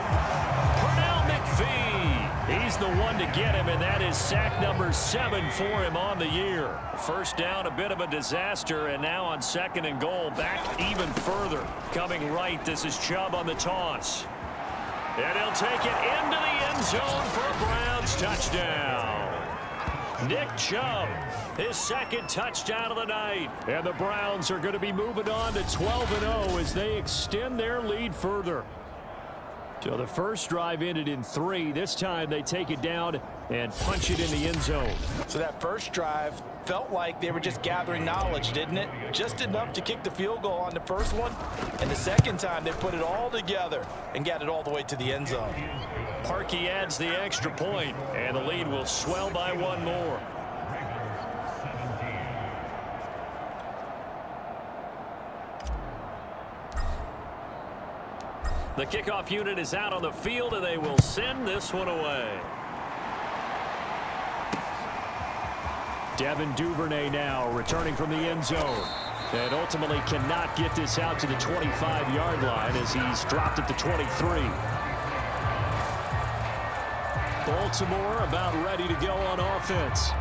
Pernell McPhee. He's the one to get him, and that is sack number 7 for him on the year. First down, a bit of a disaster, and now on 2nd and goal, back even further. Coming right, this is Chubb on the toss. And he'll take it into the end zone for a Browns touchdown. Nick Chubb, his 2nd touchdown of the night. And the Browns are going to be moving on to 12-0 as they extend their lead further. So the first drive ended in 3. This time they take it down and punch it in the end zone. So that first drive felt like they were just gathering knowledge, didn't it? Just enough to kick the field goal on the first one. And the second time they put it all together and got it all the way to the end zone. Parkey adds the extra point, and the lead will swell by 1 more. The kickoff unit is out on the field, and they will send this one away. Devin Duvernay now returning from the end zone. And ultimately cannot get this out to the 25-yard line as he's dropped at the 23. Baltimore about ready to go on offense.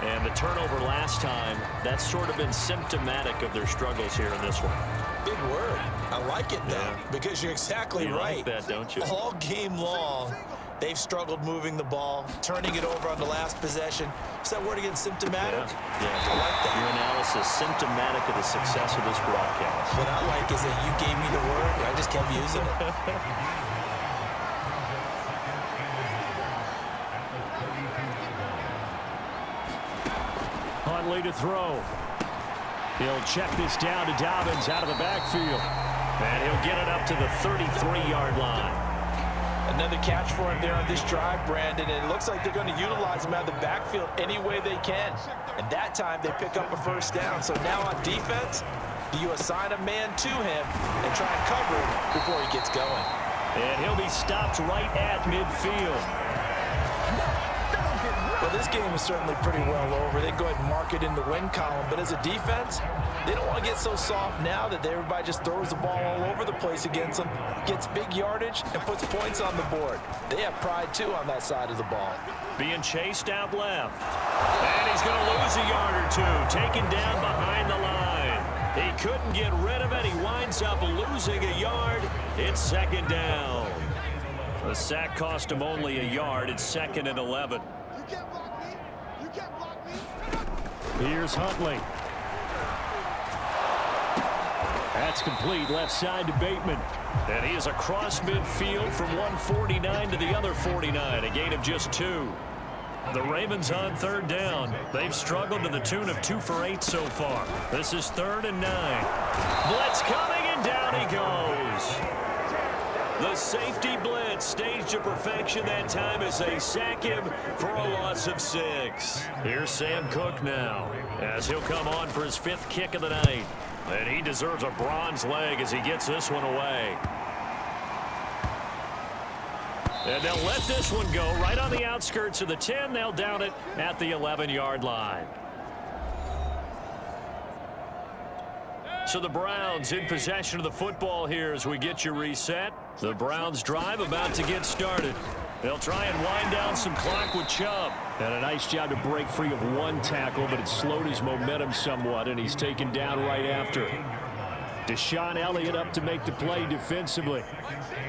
And the turnover last time, that's sort of been symptomatic of their struggles here in this one. Big word. I like it, though, because you're exactly right. You like that, don't you? All game long, they've struggled moving the ball, turning it over on the last possession. Is that word again, symptomatic? Yeah. I like that. Your analysis, symptomatic of the success of this broadcast. What I like is that you gave me the word, I just kept using it. Huntley to throw. He'll check this down to Dobbins out of the backfield. And he'll get it up to the 33-yard line. Another catch for him there on this drive, Brandon, and it looks like they're going to utilize him out of the backfield any way they can. And that time they pick up a first down. So now on defense, do you assign a man to him and try and cover him before he gets going? And he'll be stopped right at midfield. Well, this game is certainly pretty well over. They go ahead and mark it in the win column. But as a defense, they don't want to get so soft now that everybody just throws the ball all over the place against them, gets big yardage, and puts points on the board. They have pride, too, on that side of the ball. Being chased out left. And he's going to lose a yard or two. Taken down behind the line. He couldn't get rid of it. He winds up losing a yard. It's 2nd down. The sack cost him only a yard. It's 2nd and 11. You can't block me. You can't block me. Here's Huntley. That's complete left side to Bateman. And he is across midfield from 149 to the other 49, a gain of just 2. The Ravens on 3rd down. They've struggled to the tune of 2 for 8 so far. This is 3rd and 9. Blitz coming, and down he goes. The safety blitz staged to perfection that time as they sack him for a loss of 6. Here's Sam Cook now as he'll come on for his 5th kick of the night. And he deserves a bronze leg as he gets this one away. And they'll let this one go right on the outskirts of the 10. They'll down it at the 11-yard line. So the Browns in possession of the football here as we get you reset. The Browns drive about to get started. They'll try and wind down some clock with Chubb. And a nice job to break free of one tackle, but it slowed his momentum somewhat, and he's taken down right after. Deshaun Elliott up to make the play defensively.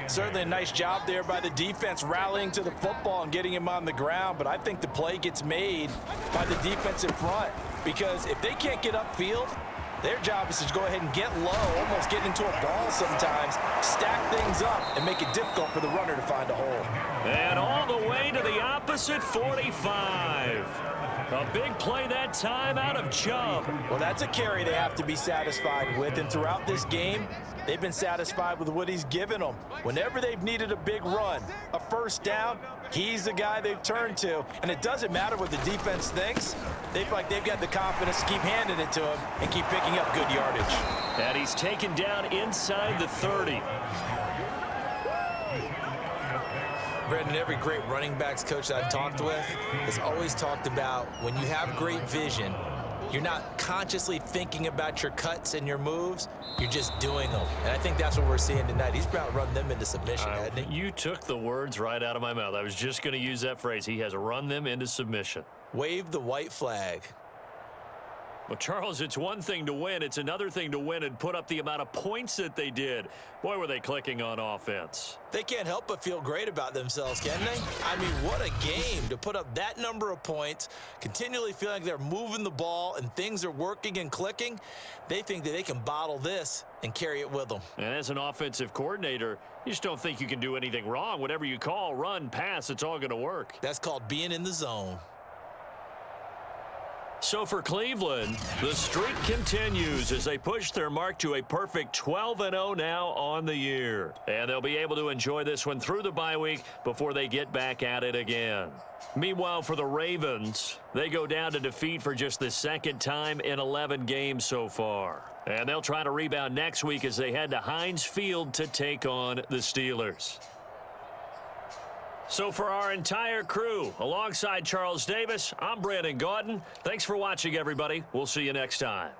Certainly a nice job there by the defense rallying to the football and getting him on the ground, but I think the play gets made by the defensive front because if they can't get upfield, their job is to go ahead and get low, almost get into a ball sometimes, stack things up, and make it difficult for the runner to find a hole. And all the way to the opposite 45. A big play that time out of Chubb. Well, that's a carry they have to be satisfied with, and throughout this game, they've been satisfied with what he's given them. Whenever they've needed a big run, a first down, he's the guy they've turned to. And it doesn't matter what the defense thinks. They feel like they've got the confidence to keep handing it to him and keep picking up good yardage. And he's taken down inside the 30. Brendan, every great running backs coach I've talked with has always talked about when you have great vision, you're not consciously thinking about your cuts and your moves, you're just doing them. And I think that's what we're seeing tonight. He's about to run them into submission, hasn't he? You took the words right out of my mouth. I was just going to use that phrase. He has run them into submission. Wave the white flag. Well, Charles, it's one thing to win. It's another thing to win and put up the amount of points that they did. Boy, were they clicking on offense. They can't help but feel great about themselves, can they? I mean, what a game to put up that number of points, continually feeling like they're moving the ball and things are working and clicking. They think that they can bottle this and carry it with them. And as an offensive coordinator, you just don't think you can do anything wrong. Whatever you call, run, pass, it's all going to work. That's called being in the zone. So for Cleveland, the streak continues as they push their mark to a perfect 12-0 now on the year. And they'll be able to enjoy this one through the bye week before they get back at it again. Meanwhile, for the Ravens, they go down to defeat for just the 2nd time in 11 games so far. And they'll try to rebound next week as they head to Heinz Field to take on the Steelers. So for our entire crew, alongside Charles Davis, I'm Brandon Gaudin. Thanks for watching, everybody. We'll see you next time.